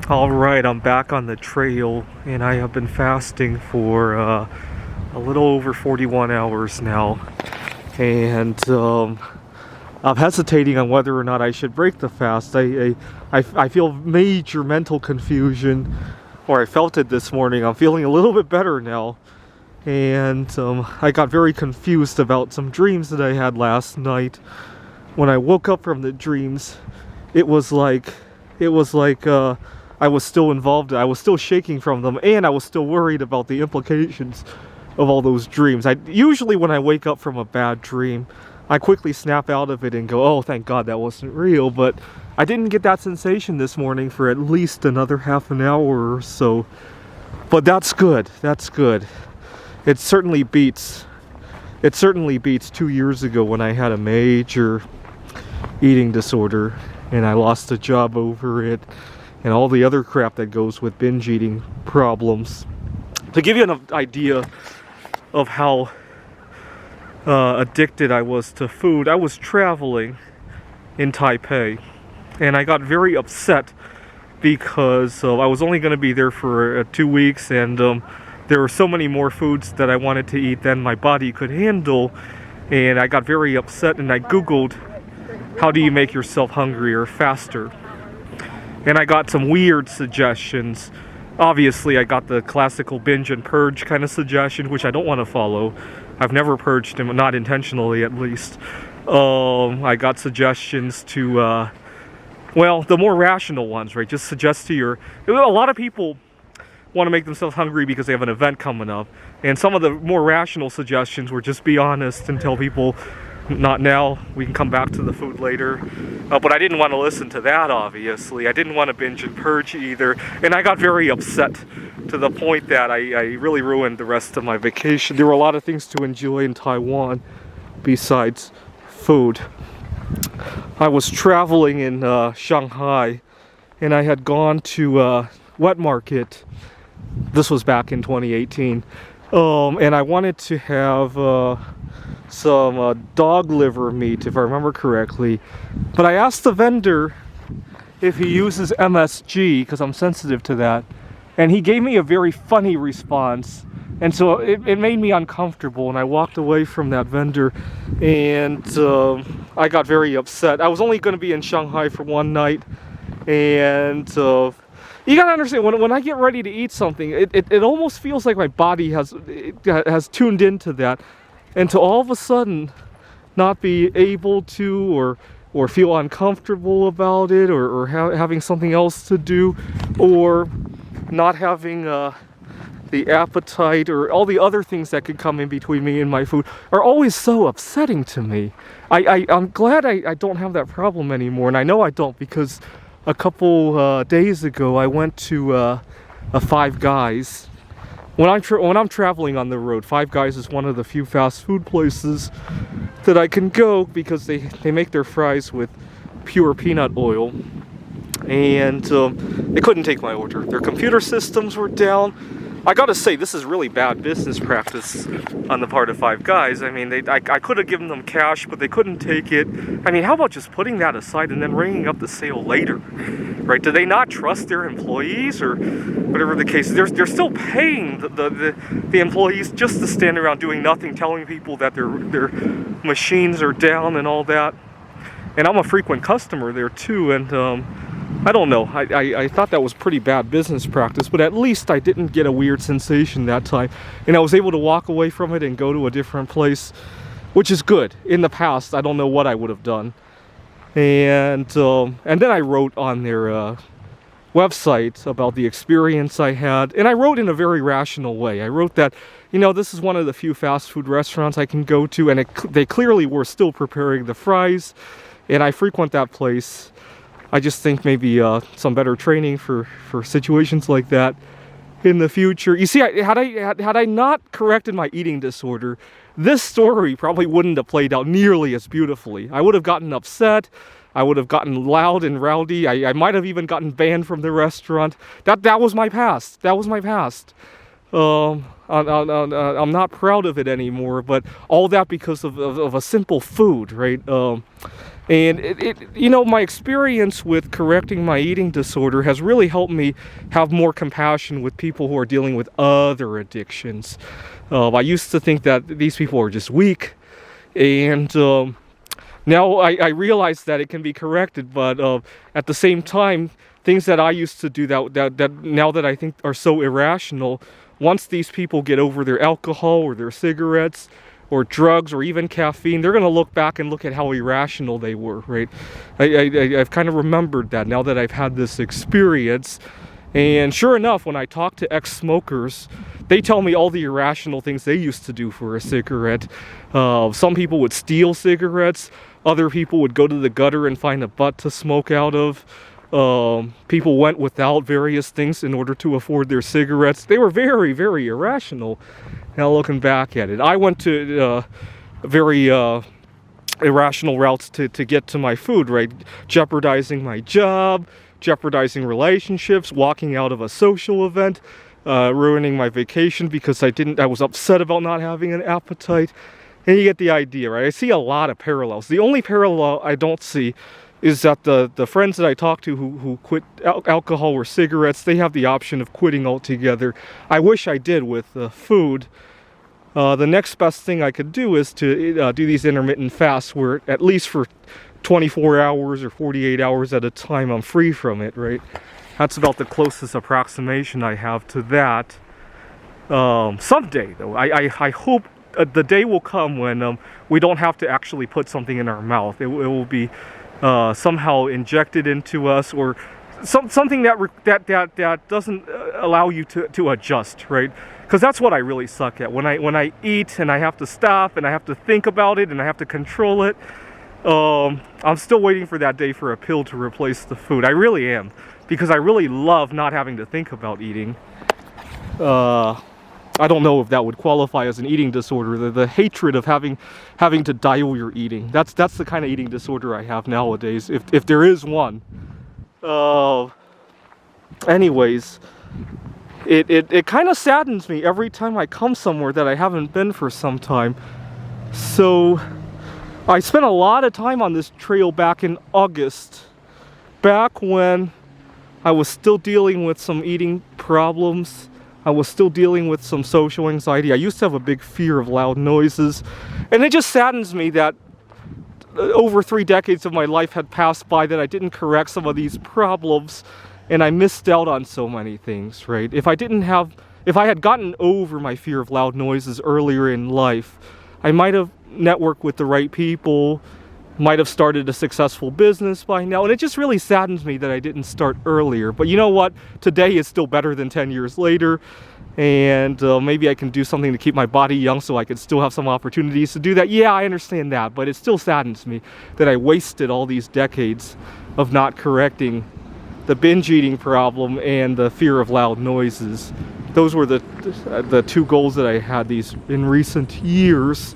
Alright, I'm back on the trail, and I have been fasting for a little over 41 hours now. And I'm hesitating on whether or not I should break the fast. I feel major mental confusion, or I felt it this morning. I'm feeling a little bit better now. And I got very confused about some dreams that I had last night. When I woke up from the dreams, it was like I was still involved. I was still shaking from them, and I was still worried about the implications of all those dreams. Usually when I wake up from a bad dream, I quickly snap out of it and go, oh, thank God that wasn't real. But I didn't get that sensation this morning for at least another half an hour or so. But that's good. That's good. It certainly beats 2 years ago when I had a major eating disorder and I lost a job over it, and all the other crap that goes with binge eating problems. To give you an idea of how addicted I was to food, I was traveling in Taipei, and I got very upset because I was only going to be there for 2 weeks, and there were so many more foods that I wanted to eat than my body could handle, and I got very upset, and I Googled, how do you make yourself hungrier faster? And I got some weird suggestions. Obviously, I got the classical binge and purge kind of suggestion, which I don't want to follow. I've never purged him, not intentionally at least. I got suggestions to, well, the more rational ones, right? Just suggest to your... A lot of people want to make themselves hungry because they have an event coming up. And some of the more rational suggestions were just be honest and tell people, not now, we can come back to the food later. But I didn't want to listen to that, obviously. I didn't want to binge and purge either. And I got very upset to the point that I really ruined the rest of my vacation. There were a lot of things to enjoy in Taiwan besides food. I was traveling in Shanghai, and I had gone to wet market. This was back in 2018. And I wanted to have some dog liver meat, if I remember correctly. But I asked the vendor if he uses MSG, because I'm sensitive to that. And he gave me a very funny response. And so it made me uncomfortable, and I walked away from that vendor. And I got very upset. I was only going to be in Shanghai for one night. And you gotta understand, when I get ready to eat something, it almost feels like my body has tuned into that. And to all of a sudden not be able to, or feel uncomfortable about it, or having something else to do, or not having the appetite, or all the other things that could come in between me and my food, are always so upsetting to me. I'm glad I don't have that problem anymore, and I know I don't, because a couple days ago I went to a Five Guys. When I'm traveling on the road, Five Guys is one of the few fast food places that I can go because they make their fries with pure peanut oil. And they couldn't take my order. Their computer systems were down. I gotta say, this is really bad business practice on the part of Five Guys. I mean, I could have given them cash, but they couldn't take it. I mean, how about just putting that aside and then ringing up the sale later, right? Do they not trust their employees, or whatever the case is? They're still paying the employees just to stand around doing nothing, telling people that their machines are down and all that. And I'm a frequent customer there too, and I don't know. I thought that was pretty bad business practice, but at least I didn't get a weird sensation that time. And I was able to walk away from it and go to a different place, which is good. In the past, I don't know what I would have done. And then I wrote on their website about the experience I had. And I wrote in a very rational way. I wrote that, you know, this is one of the few fast food restaurants I can go to, and they clearly were still preparing the fries. And I frequent that place. I just think maybe some better training for situations like that in the future. You see, had I not corrected my eating disorder, this story probably wouldn't have played out nearly as beautifully. I would have gotten upset. I would have gotten loud and rowdy. I might have even gotten banned from the restaurant. That was my past. That was my past. I'm not proud of it anymore, but all that because of a simple food, right? And my experience with correcting my eating disorder has really helped me have more compassion with people who are dealing with other addictions. I used to think that these people are just weak, and now I realize that it can be corrected, but at the same time, things that I used to do that now that I think are so irrational, once these people get over their alcohol or their cigarettes or drugs or even caffeine, they're going to look back and look at how irrational they were, right? I've kind of remembered that now that I've had this experience. And sure enough, when I talk to ex-smokers, they tell me all the irrational things they used to do for a cigarette. Some people would steal cigarettes. Other people would go to the gutter and find a butt to smoke out of. People went without various things in order to afford their cigarettes. They were very, very irrational. Now looking back at it, I went to very irrational routes to get to my food, right? Jeopardizing my job, jeopardizing relationships, walking out of a social event, ruining my vacation because I was upset about not having an appetite. And you get the idea, right? I see a lot of parallels. The only parallel I don't see is that the friends that I talk to who quit alcohol or cigarettes, they have the option of quitting altogether. I wish I did with food. The next best thing I could do is to do these intermittent fasts where at least for 24 hours or 48 hours at a time I'm free from it, right? That's about the closest approximation I have to that. Someday, though, I hope the day will come when we don't have to actually put something in our mouth. It will be somehow injected into us, or something that doesn't allow you to adjust, right? Because that's what I really suck at. When I eat and I have to stop and I have to think about it and I have to control it, I'm still waiting for that day for a pill to replace the food. I really am, because I really love not having to think about eating. I don't know if that would qualify as an eating disorder. The hatred of having to dial your eating. That's the kind of eating disorder I have nowadays, if there is one. Anyways, it kind of saddens me every time I come somewhere that I haven't been for some time. So I spent a lot of time on this trail back in August, back when I was still dealing with some eating problems. I was still dealing with some social anxiety. I used to have a big fear of loud noises. And it just saddens me that over 3 decades of my life had passed by that I didn't correct some of these problems, and I missed out on so many things, right? If I had gotten over my fear of loud noises earlier in life, I might have networked with the right people, might have started a successful business by now. And it just really saddens me that I didn't start earlier. But you know what? Today is still better than 10 years later. And maybe I can do something to keep my body young so I could still have some opportunities to do that. Yeah, I understand that. But it still saddens me that I wasted all these decades of not correcting the binge eating problem and the fear of loud noises. Those were the 2 goals that I had in recent years.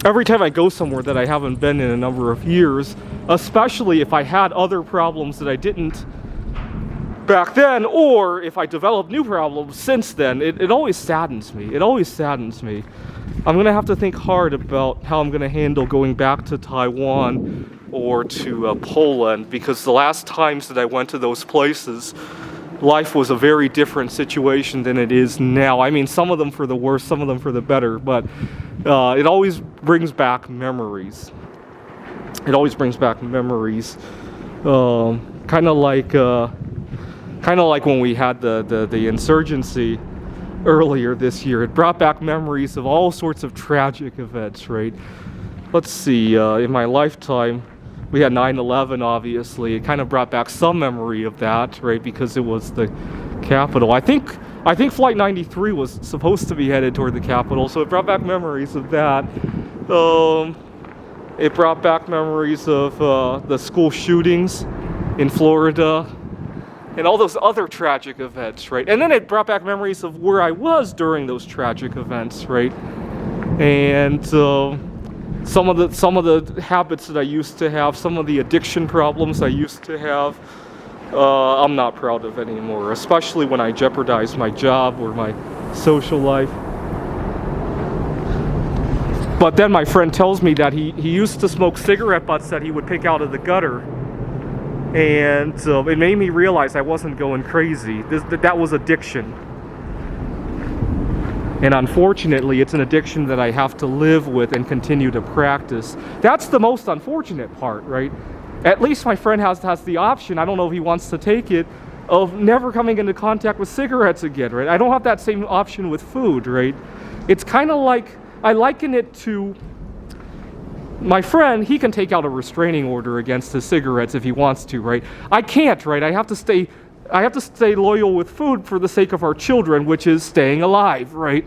Every time I go somewhere that I haven't been in a number of years, especially if I had other problems that I didn't back then, or if I developed new problems since then, it always saddens me. It always saddens me. I'm going to have to think hard about how I'm going to handle going back to Taiwan or to Poland, because the last times that I went to those places, life was a very different situation than it is now. I mean, some of them for the worse, some of them for the better, but it always brings back memories. It always brings back memories. Kind of like when we had the insurgency earlier this year. It brought back memories of all sorts of tragic events, right? Let's see, in my lifetime, we had 9/11, obviously. It kind of brought back some memory of that, right? Because it was the capital. I think Flight 93 was supposed to be headed toward the capital, so it brought back memories of that. It brought back memories of the school shootings in Florida and all those other tragic events, right? And then it brought back memories of where I was during those tragic events, right? And some of the habits that I used to have, some of the addiction problems I used to have, I'm not proud of anymore, especially when I jeopardized my job or my social life. But then my friend tells me that he used to smoke cigarette butts that he would pick out of the gutter. And it made me realize I wasn't going crazy. That was addiction. And unfortunately, it's an addiction that I have to live with and continue to practice. That's the most unfortunate part, right? At least my friend has the option, I don't know if he wants to take it, of never coming into contact with cigarettes again, right? I don't have that same option with food, right? It's kind of like, I liken it to my friend. He can take out a restraining order against his cigarettes if he wants to, right? I can't, right? I have to stay loyal with food for the sake of our children, which is staying alive, right?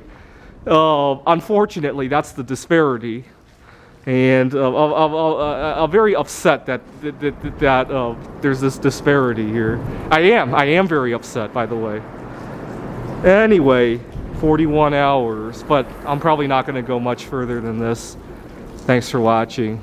Unfortunately, that's the disparity. And I'm very upset that there's this disparity here. I am very upset, by the way. Anyway, 41 hours, but I'm probably not going to go much further than this. Thanks for watching.